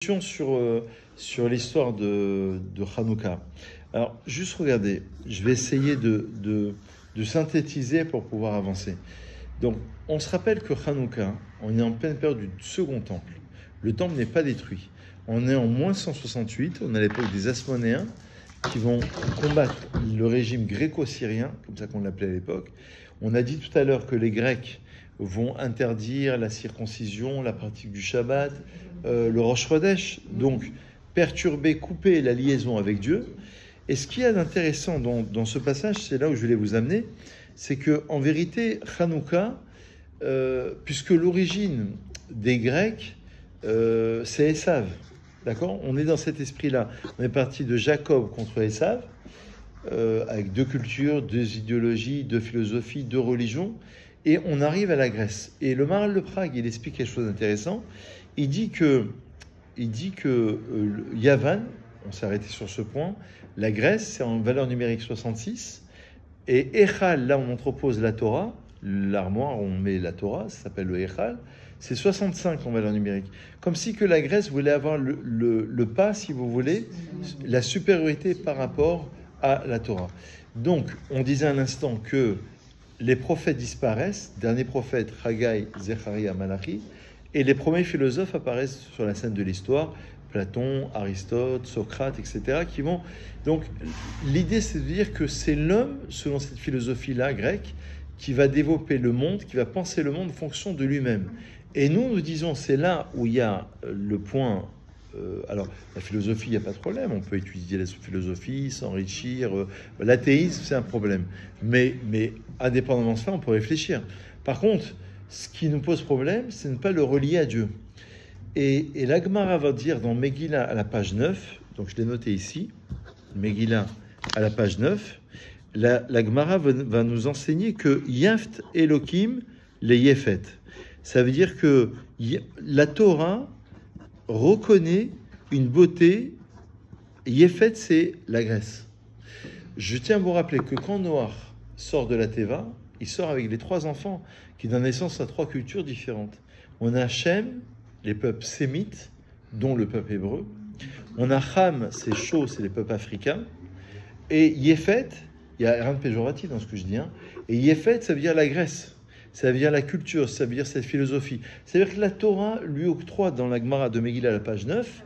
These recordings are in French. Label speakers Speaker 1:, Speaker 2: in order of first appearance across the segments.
Speaker 1: Sur l'histoire de Hanouka. Alors, juste regardez, je vais essayer de synthétiser pour pouvoir avancer. Donc, on se rappelle que Hanouka, on est en pleine période du second temple. Le temple n'est pas détruit. On est en moins 168, on est à l'époque des Asmonéens qui vont combattre le régime gréco-syrien, comme ça qu'on l'appelait à l'époque. On a dit tout à l'heure que les Grecs vont interdire la circoncision, la pratique du Shabbat, le Rosh Chodesh, donc perturber, couper la liaison avec Dieu. Et ce qu'il y a d'intéressant dans ce passage, c'est là où je voulais vous amener, c'est qu'en vérité, Hanouka, puisque l'origine des Grecs, c'est Esav, d'accord ? On est dans cet esprit-là. On est parti de Jacob contre Esav, avec deux cultures, deux idéologies, deux philosophies, deux religions, et on arrive à la Grèce. Et le Maharal de Prague, il explique quelque chose d'intéressant. Il dit que Yavan, on s'est arrêté sur ce point, la Grèce, c'est en valeur numérique 66, et Echal, là où on entrepose la Torah, l'armoire où on met la Torah, ça s'appelle le Echal, c'est 65 en valeur numérique. Comme si que la Grèce voulait avoir le pas, si vous voulez, la supériorité par rapport à la Torah. Donc, on disait à l'instant que les prophètes disparaissent, dernier prophète, Haggai, Zecharia, Malachi, et les premiers philosophes apparaissent sur la scène de l'histoire, Platon, Aristote, Socrate, etc., qui vont... Donc, l'idée, c'est de dire que c'est l'homme, selon cette philosophie-là, grecque, qui va développer le monde, qui va penser le monde en fonction de lui-même. Et nous disons, c'est là où il y a le point... alors, la philosophie, il n'y a pas de problème, on peut étudier la philosophie, s'enrichir. L'athéisme, c'est un problème. Mais indépendamment de ça, on peut réfléchir. Par contre, ce qui nous pose problème, c'est de ne pas le relier à Dieu. Et la Gemara va dire dans Megillah à la page 9, donc je l'ai noté ici, Megillah à la page 9, la Gemara va nous enseigner que Yaft Elohim les Yefet. Ça veut dire que la Torah reconnaît une beauté. Yefet, c'est la Grèce. Je tiens à vous rappeler que quand Noach sort de la Teva, il sort avec les trois enfants qui donnent naissance à trois cultures différentes. On a Shem, les peuples sémites, dont le peuple hébreu. On a Ham, c'est chaud, c'est les peuples africains. Et Yefet, il n'y a rien de péjoratif dans ce que je dis. Et Yefet, ça veut dire la Grèce. Ça veut dire la culture, ça veut dire cette philosophie. C'est-à-dire que la Torah lui octroie dans la Gemara de Megillah à la page 9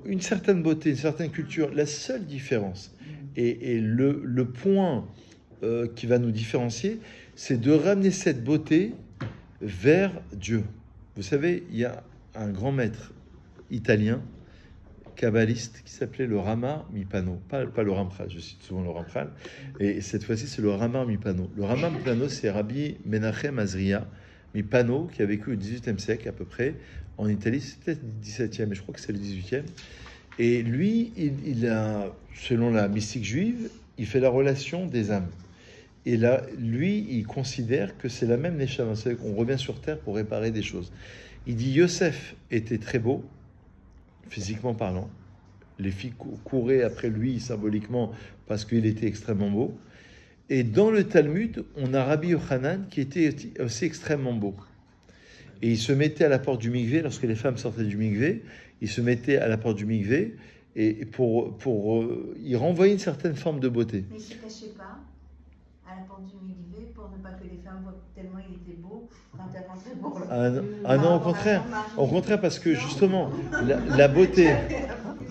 Speaker 1: une certaine beauté, une certaine culture. La seule différence et le point qui va nous différencier, c'est de ramener cette beauté vers Dieu. Vous savez, il y a un grand maître italien, kabbaliste, qui s'appelait le Rama Mipano. Pas le Ramchal, je cite souvent le Ramchal. Et cette fois-ci, c'est le Rama Mipano. Le Rama Mipano, c'est Rabbi Menachem Azria Mipano, qui a vécu au XVIIIe siècle à peu près, en Italie. C'est peut-être le XVIIe, mais je crois que c'est le XVIIIe. Et lui, il a, selon la mystique juive, il fait la relation des âmes. Et là, lui, il considère que c'est la même Neshama. C'est qu'on revient sur Terre pour réparer des choses. Il dit, Yosef était très beau, physiquement parlant. Les filles couraient après lui symboliquement parce qu'il était extrêmement beau. Et dans le Talmud, on a Rabbi Yochanan qui était aussi extrêmement beau. Et il se mettait à la porte du mikvé, lorsque les femmes sortaient du mikvé, il se mettait à la porte du mikvé et il renvoyait une certaine forme de beauté.
Speaker 2: Mais il ne se cachait pas à la porte du mikvé pour ne pas que les femmes voient tellement il était beau quand elle rentrait pour le...
Speaker 1: Ah non, au contraire, parce que justement, la beauté,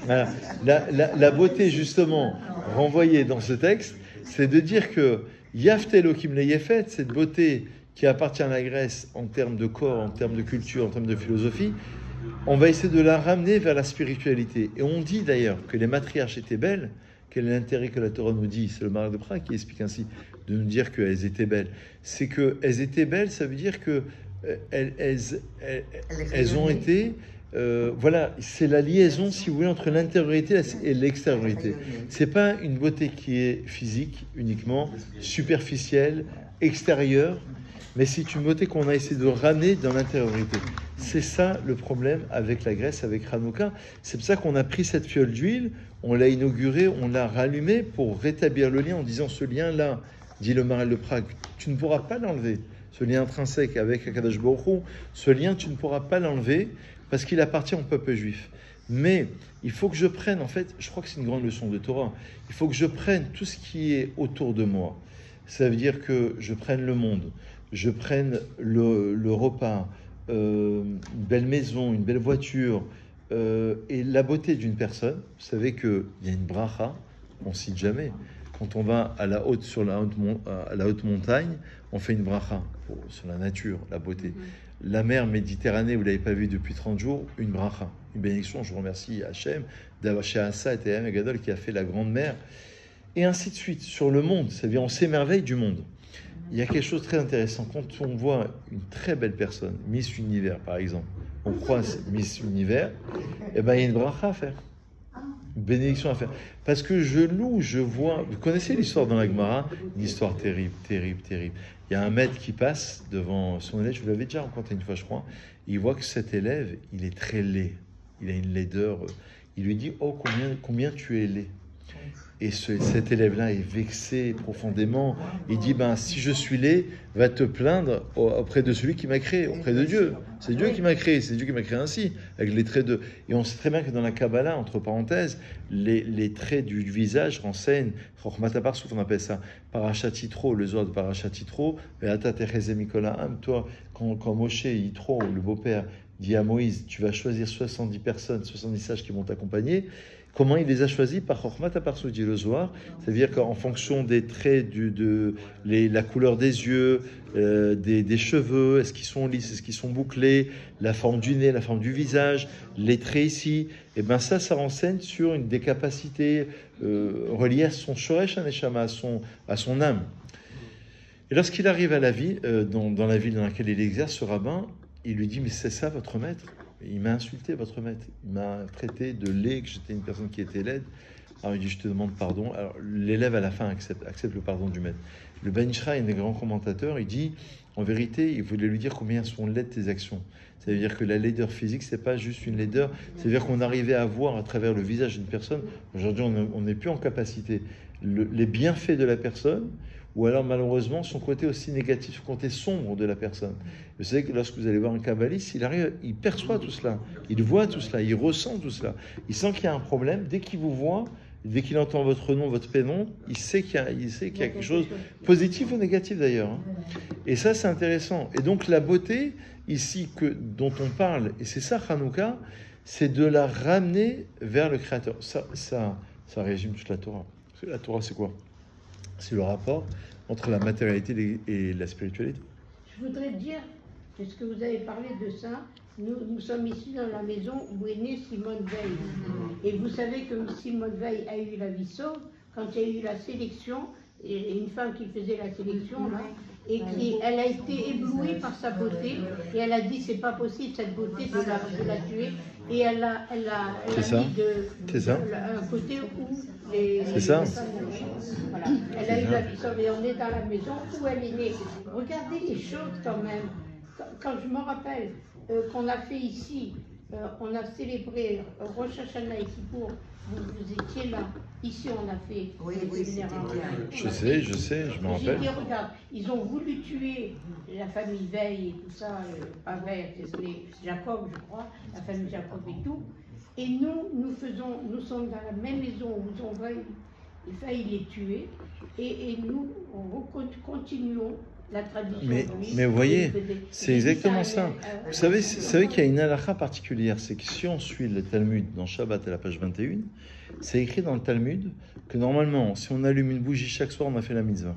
Speaker 1: voilà, la beauté justement renvoyée dans ce texte, c'est de dire que Yaft Elohim le Yefet, cette beauté qui appartient à la Grèce en termes de corps, en termes de culture, en termes de philosophie, on va essayer de la ramener vers la spiritualité. Et on dit d'ailleurs que les matriarches étaient belles. Quel est l'intérêt que la Torah nous dit? C'est le Maharal de Prague qui explique ainsi, de nous dire qu'elles étaient belles. C'est qu'elles étaient belles, ça veut dire que elles ont été... voilà, c'est la liaison, si vous voulez, entre l'intériorité et l'extériorité. C'est pas une beauté qui est physique uniquement, superficielle, extérieure, mais c'est une beauté qu'on a essayé de ramener dans l'intériorité. C'est ça le problème avec la Grèce, avec Hanouka. C'est pour ça qu'on a pris cette fiole d'huile, on l'a inaugurée, on l'a rallumée pour rétablir le lien en disant ce lien-là, dit le Maharal de Prague, tu ne pourras pas l'enlever. Ce lien intrinsèque avec Akadosh Baruch Hu, ce lien, tu ne pourras pas l'enlever parce qu'il appartient au peuple juif. Mais il faut que je prenne, en fait, je crois que c'est une grande leçon de Torah, il faut que je prenne tout ce qui est autour de moi. Ça veut dire que je prenne le monde, je prenne le repas, une belle maison, une belle voiture, et la beauté d'une personne. Vous savez qu'il y a une bracha, on ne cite jamais. Quand on va à la haute, à la haute montagne, on fait une bracha sur la nature, la beauté. La mer Méditerranée, vous ne l'avez pas vue depuis 30 jours, une bracha, une bénédiction. Je vous remercie Hachem, chez Assa et Théam et Gadol qui a fait la grande mer. Et ainsi de suite, sur le monde, c'est-à-dire on s'émerveille du monde. Il y a quelque chose de très intéressant. Quand on voit une très belle personne, Miss Univers par exemple, on croise Miss Univers, eh ben, il y a une bracha à faire. Une bénédiction à faire. Parce que je loue, je vois... Vous connaissez l'histoire dans la Gemara? Une histoire terrible, terrible, terrible. Il y a un maître qui passe devant son élève, je vous l'avais déjà rencontré une fois, je crois. Il voit que cet élève, il est très laid. Il a une laideur. Il lui dit, oh, combien tu es laid. Et cet élève-là est vexé profondément. Il dit, ben, si je suis laid, va te plaindre auprès de celui qui m'a créé, auprès de Dieu. C'est Dieu qui m'a créé, c'est Dieu qui m'a créé ainsi, avec les traits de... Et on sait très bien que dans la Kabbalah, entre parenthèses, les traits du visage renseignent, Chochmataparsut, on appelle ça, Parashat Yitro, le Zohar de Parashat Yitro, Ve'ata techezeh mikol ha'am, toi, quand Moshe Yitro, le beau-père, dit à Moïse, tu vas choisir 70 personnes, 70 sages qui vont t'accompagner. Comment il les a choisis? Par Chochmat Aparsut, dit le Zohar, c'est-à-dire qu'en fonction des traits, la couleur des yeux, des cheveux, est-ce qu'ils sont lisses, est-ce qu'ils sont bouclés, la forme du nez, la forme du visage, les traits ici, et bien ça renseigne sur des capacités reliées à son Shoresh HaNeshama, à son âme. Et lorsqu'il arrive à la vie, dans la ville dans laquelle il exerce, ce rabbin, il lui dit, mais c'est ça votre maître? Il m'a insulté, votre maître. Il m'a traité de laid, que j'étais une personne qui était laide. Alors il dit, je te demande pardon. Alors l'élève à la fin accepte le pardon du maître. Le Ben Ishra, un des grands commentateurs, il dit, en vérité, il voulait lui dire combien sont laides tes actions. Ça veut dire que la laideur physique, c'est pas juste une laideur. C'est-à-dire qu'on arrivait à voir à travers le visage d'une personne. Aujourd'hui, on n'est plus en capacité. Les bienfaits de la personne, ou alors malheureusement son côté aussi négatif, son côté sombre de la personne. Vous savez que lorsque vous allez voir un kabbaliste, il perçoit tout cela, il voit tout cela, il ressent tout cela. Il sent qu'il y a un problème, dès qu'il vous voit, dès qu'il entend votre nom, votre prénom, il sait qu'il y a quelque chose, positif ou négatif d'ailleurs. Et ça c'est intéressant. Et donc la beauté ici dont on parle, et c'est ça Hanouka, c'est de la ramener vers le Créateur. Ça résume toute la Torah. Parce que la Torah c'est quoi? C'est le rapport entre la matérialité et la spiritualité.
Speaker 3: Je voudrais dire, puisque vous avez parlé de ça, nous sommes ici dans la maison où est née Simone Veil. Et vous savez que Simone Veil a eu la vie sauve quand il y a eu la sélection, et une femme qui faisait la sélection, là, et elle a été éblouie par sa beauté, et elle a dit, c'est pas possible cette beauté de la tuer. Et elle a mis un côté où
Speaker 1: c'est ça.
Speaker 3: Voilà. Elle a eu la vie sauve et on est dans la maison où elle est née. Regardez les choses quand même. Quand je me rappelle qu'on a fait ici, on a célébré Rosh Hashanah et Kippour, vous étiez là. Ici, on a fait.
Speaker 2: Oui, c'était bien.
Speaker 1: Je sais, je me rappelle.
Speaker 3: J'ai dit, regarde, ils ont voulu tuer la famille Veil et tout ça, pas Veil, c'était Jacob, je crois, la famille Jacob et tout. Et nous sommes dans la même maison où ils ont failli les tuer. Et nous, on continuons la tradition.
Speaker 1: Mais vous voyez, c'est exactement ça. Vous savez qu'il y a une halakha particulière, c'est que si on suit le Talmud dans Shabbat à la page 21, c'est écrit dans le Talmud que normalement, si on allume une bougie chaque soir, on a fait la mitzvah.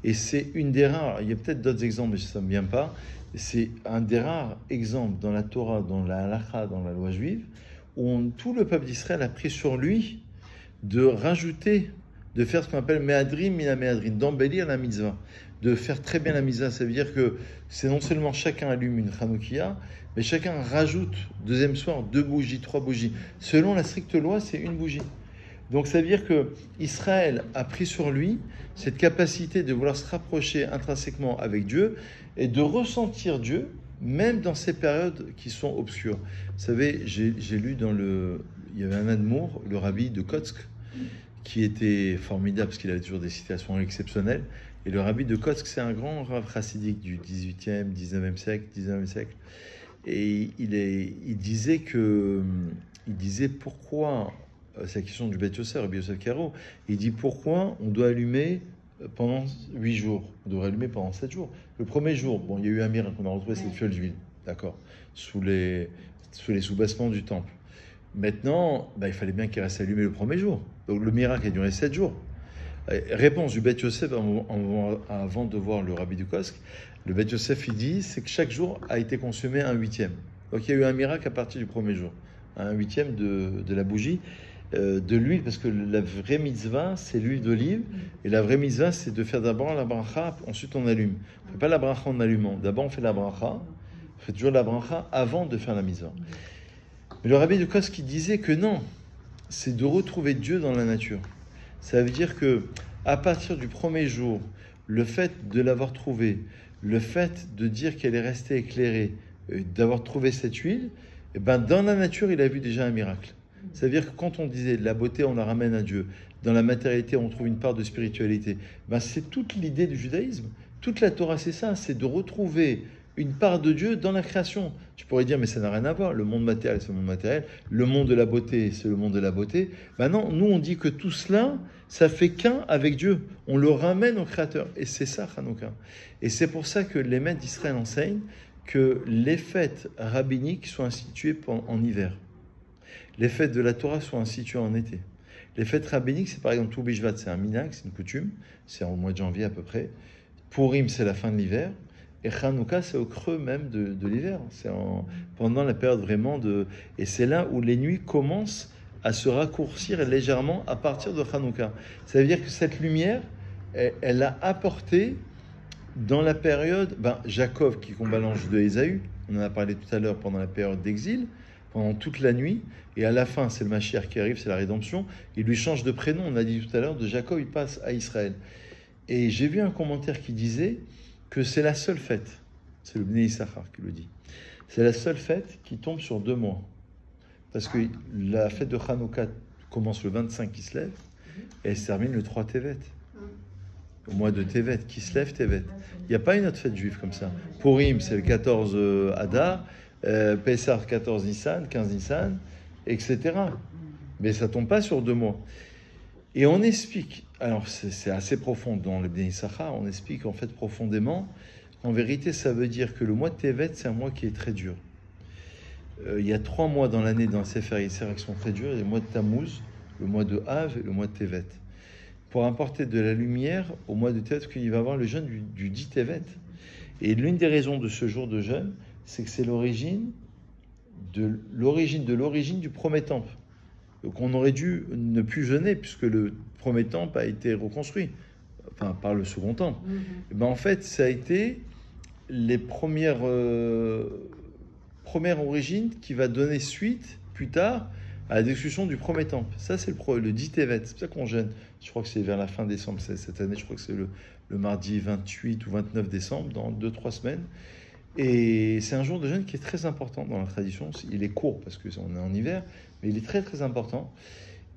Speaker 1: Et c'est une des rares, il y a peut-être d'autres exemples, mais ça ne me vient pas, c'est un des rares exemples dans la Torah, dans la halakha, dans la loi juive, où tout le peuple d'Israël a pris sur lui de rajouter, de faire ce qu'on appelle me'adrin mina me'adrin, d'embellir la mitzvah, de faire très bien la mitzvah. Ça veut dire que c'est non seulement chacun allume une Hanoukia, mais chacun rajoute, deuxième soir, 2 bougies, 3 bougies. Selon la stricte loi, c'est 1 bougie. Donc ça veut dire que Israël a pris sur lui cette capacité de vouloir se rapprocher intrinsèquement avec Dieu et de ressentir Dieu, même dans ces périodes qui sont obscures. Vous savez, j'ai lu il y avait un admour, le rabbi de Kotsk, qui était formidable parce qu'il avait toujours des citations exceptionnelles. Et le rabbi de Kotsk, c'est un grand rav chassidique du 18e, 19e siècle. Et il disait pourquoi, c'est la question du Beth Yosef, Rabbi Yosef Karo, il dit pourquoi on doit allumer pendant 8 jours, on devrait allumer pendant 7 jours. Le premier jour, bon, il y a eu un miracle, on a retrouvé cette fiole d'huile, d'accord, sous les soubassements du temple. Maintenant, il fallait bien qu'il reste allumé le premier jour. Donc le miracle a duré 7 jours. Réponse du Beth Yosef avant de voir le Rabbi du Kosk. Le Beth Yosef, il dit, c'est que chaque jour a été consumé un huitième. Donc il y a eu un miracle à partir du premier jour. Un huitième de la bougie, de l'huile, parce que la vraie mitzvah, c'est l'huile d'olive. Et la vraie mitzvah, c'est de faire d'abord la bracha, ensuite on allume. On ne fait pas la bracha en allumant. D'abord on fait la bracha. On fait toujours la bracha avant de faire la mitzvah. Mais le Rabbi de Kosk qui disait que non, c'est de retrouver Dieu dans la nature. Ça veut dire que à partir du premier jour, le fait de l'avoir trouvée, le fait de dire qu'elle est restée éclairée, d'avoir trouvé cette huile, dans la nature, il a vu déjà un miracle. Ça veut dire que quand on disait la beauté, on la ramène à Dieu, dans la matérialité, on trouve une part de spiritualité, c'est toute l'idée du judaïsme. Toute la Torah, c'est ça, c'est de retrouver une part de Dieu dans la création. Tu pourrais dire, mais ça n'a rien à voir. Le monde matériel, c'est le monde matériel. Le monde de la beauté, c'est le monde de la beauté. Non, nous, on dit que tout cela, ça fait qu'un avec Dieu. On le ramène au Créateur. Et c'est ça, Hanouka. Et c'est pour ça que les maîtres d'Israël enseignent que les fêtes rabbiniques soient instituées en hiver. Les fêtes de la Torah sont instituées en été. Les fêtes rabbiniques, c'est par exemple Tou Bishvat, c'est un minhag, c'est une coutume. C'est au mois de janvier à peu près. Purim, c'est la fin de l'hiver. Et Hanouka, c'est au creux même de l'hiver. C'est pendant la période vraiment de... Et c'est là où les nuits commencent à se raccourcir légèrement à partir de Hanouka. Ça veut dire que cette lumière, elle a apporté dans la période... Jacob qui combat l'ange de Ésaü, on en a parlé tout à l'heure pendant la période d'exil, pendant toute la nuit, et à la fin, c'est le Mashiach qui arrive, c'est la rédemption, il lui change de prénom, on a dit tout à l'heure, de Jacob, il passe à Israël. Et j'ai vu un commentaire qui disait que c'est la seule fête, c'est le Bnei Issachar qui le dit, c'est la seule fête qui tombe sur 2 mois. Parce que la fête de Hanouka commence le 25 qui se lève, et elle se termine le 3 Tevet. Au mois de Tevet, qui se lève Tevet. Il n'y a pas une autre fête juive comme ça. Purim, c'est le 14 Adar, Pessah, 14 Nissan, 15 Nissan, etc. Mais ça ne tombe pas sur 2 mois. Et on explique, alors c'est assez profond dans le Bnei Issachar, on explique en fait profondément, en vérité ça veut dire que le mois de Tevet, c'est un mois qui est très dur. Il y a 3 mois dans l'année dans le Sefer Yisraël qui sont très durs, il y a le mois de Tammuz, le mois de Av et le mois de Tevet. Pour apporter de la lumière au mois de Tevet, parce qu'il va y avoir le jeûne du 10 Tevet. Et l'une des raisons de ce jour de jeûne, c'est que c'est l'origine du premier temple. Donc on aurait dû ne plus jeûner puisque le premier temple a été reconstruit, par le second temple. Et en fait, ça a été les premières origines qui va donner suite plus tard à la destruction du premier temple. Ça, c'est le 10 Tevet. C'est pour ça qu'on jeûne. Je crois que c'est vers la fin décembre cette année. Je crois que c'est le mardi 28 ou 29 décembre, dans 2-3 semaines. Et c'est un jour de jeûne qui est très important dans la tradition. Il est court parce qu'on est en hiver, mais il est très très important.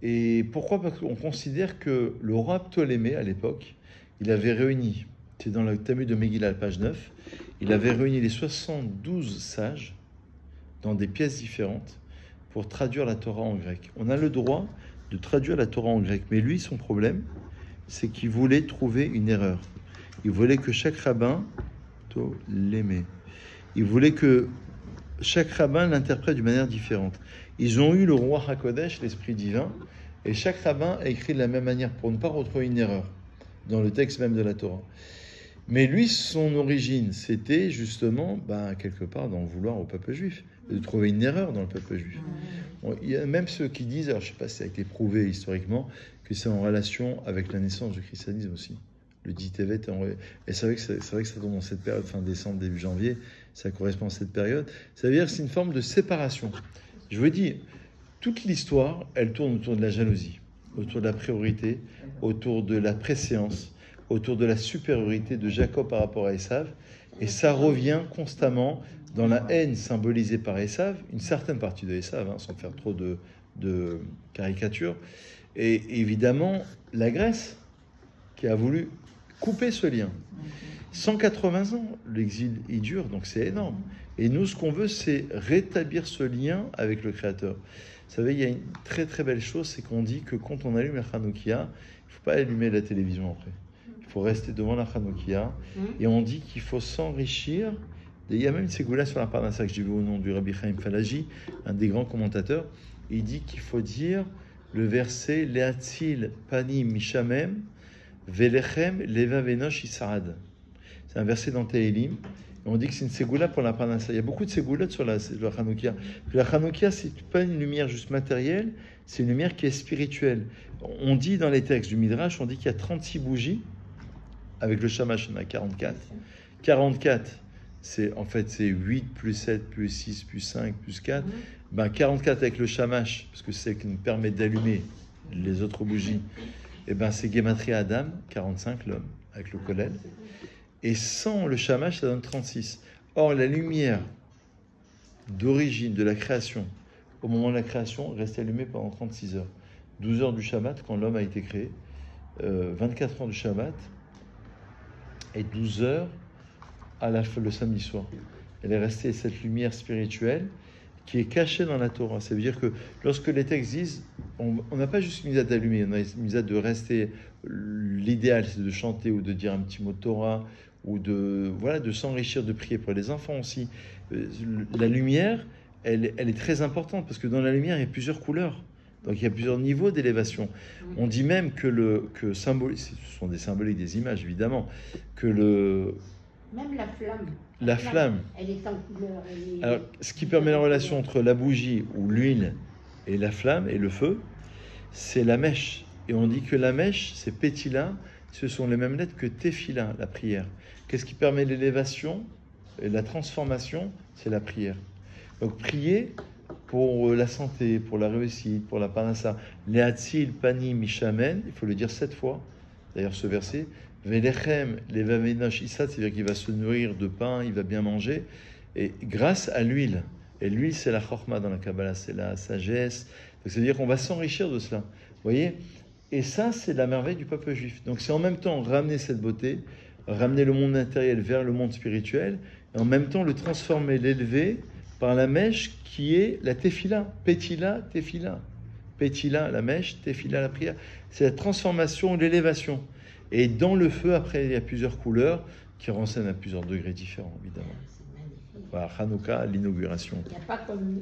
Speaker 1: Et pourquoi? Parce qu'on considère que le roi Ptolémée, à l'époque, il avait réuni, c'est dans le Talmud de Megillah, page 9, il avait réuni les 72 sages dans des pièces différentes pour traduire la Torah en grec. On a le droit de traduire la Torah en grec, mais lui, son problème, c'est qu'il voulait trouver une erreur. Il voulait que chaque rabbin l'aimait. Il voulait que chaque rabbin l'interprète d'une manière différente. Ils ont eu le roi HaKodesh, l'Esprit divin, et chaque rabbin a écrit de la même manière pour ne pas retrouver une erreur dans le texte même de la Torah. Mais lui, son origine, c'était justement, quelque part, d'en vouloir au peuple juif, de trouver une erreur dans le peuple juif. Bon, il y a même ceux qui disent, alors je ne sais pas si ça a été prouvé historiquement, que c'est en relation avec la naissance du christianisme aussi. Le 10 Tevet, et c'est vrai que ça tombe dans cette période, fin décembre, début janvier, ça correspond à cette période. Ça veut dire que c'est une forme de séparation. Je vous dis, toute l'histoire, elle tourne autour de la jalousie, autour de la priorité, autour de la préséance, autour de la supériorité de Jacob par rapport à Ésav, et ça revient constamment dans la haine symbolisée par Ésav, une certaine partie de Ésav, sans faire trop de caricatures, et évidemment la Grèce qui a voulu couper ce lien. 180 ans, l'exil il dure, donc c'est énorme. Et nous, ce qu'on veut, c'est rétablir ce lien avec le Créateur. Vous savez, il y a une très très belle chose, c'est qu'on dit que quand on allume la Hanoukia, il ne faut pas allumer la télévision après. Il faut rester devant la Hanoukia. Et on dit qu'il faut s'enrichir. Et il y a même une ségoula sur la Parnassa que j'ai vu au nom du Rabbi Chaim Falaji, un des grands commentateurs. Il dit qu'il faut dire le verset Leatzil panim mishamem velechem leva venosh isaad. C'est un verset dans Tehillim. On dit que c'est une ségoula pour la Parnassa. Il y a beaucoup de ségoulottes sur la Hanoukia. La Hanoukia, c'est pas une lumière juste matérielle, c'est une lumière qui est spirituelle. On dit dans les textes du Midrash, on dit qu'il y a 36 bougies. Avec le shamash, on a 44. 44, c'est 8 plus 7 plus 6 plus 5 plus 4. 44 avec le shamash, parce que c'est ce qui nous permet d'allumer les autres bougies. Et c'est Gematria Adam, 45 l'homme, avec le kollel. Et sans le shamash, ça donne 36. Or, la lumière d'origine de la création, au moment de la création, reste allumée pendant 36 heures. 12 heures du Shabbat, quand l'homme a été créé, 24 heures du Shabbat, et 12 heures le samedi soir. Elle est restée cette lumière spirituelle qui est cachée dans la Torah. Ça veut dire que lorsque les textes disent, on n'a pas juste une misade d'allumer, on a une misade de rester. L'idéal, c'est de chanter ou de dire un petit mot de Torah, ou de s'enrichir, de prier pour les enfants aussi. La lumière, elle est très importante, parce que dans la lumière, il y a plusieurs couleurs. Donc il y a plusieurs niveaux d'élévation. On dit même que ce sont des symboliques, des images évidemment,
Speaker 3: même la flamme.
Speaker 1: La flamme.
Speaker 3: Elle est en couleur.
Speaker 1: Alors, ce qui permet la relation entre la bougie ou l'huile et la flamme et le feu, c'est la mèche. Et on dit que la mèche, c'est pétila, ce sont les mêmes lettres que tefila, la prière. Qu'est-ce qui permet l'élévation et la transformation? C'est la prière. Donc prier pour la santé, pour la réussite, pour la parnassa. Leatzil panim mishamen, il faut le dire 7 fois. D'ailleurs, ce verset, Velechem leva venosh isad, c'est-à-dire qu'il va se nourrir de pain, il va bien manger, et grâce à l'huile. Et l'huile, c'est la chorma dans la Kabbalah, c'est la sagesse. Donc, c'est-à-dire qu'on va s'enrichir de cela. Vous voyez? Et ça, c'est la merveille du peuple juif. Donc, c'est en même temps ramener cette beauté, ramener le monde matériel vers le monde spirituel, et en même temps le transformer, l'élever par la mèche qui est la tefila. Pétila, tefila. Pétila, la mèche, tefila, la prière. C'est la transformation, l'élévation. Et dans le feu, après, il y a plusieurs couleurs qui renseignent à plusieurs degrés différents, évidemment. Voilà, Hanouka, l'inauguration.
Speaker 3: Il n'y a pas comme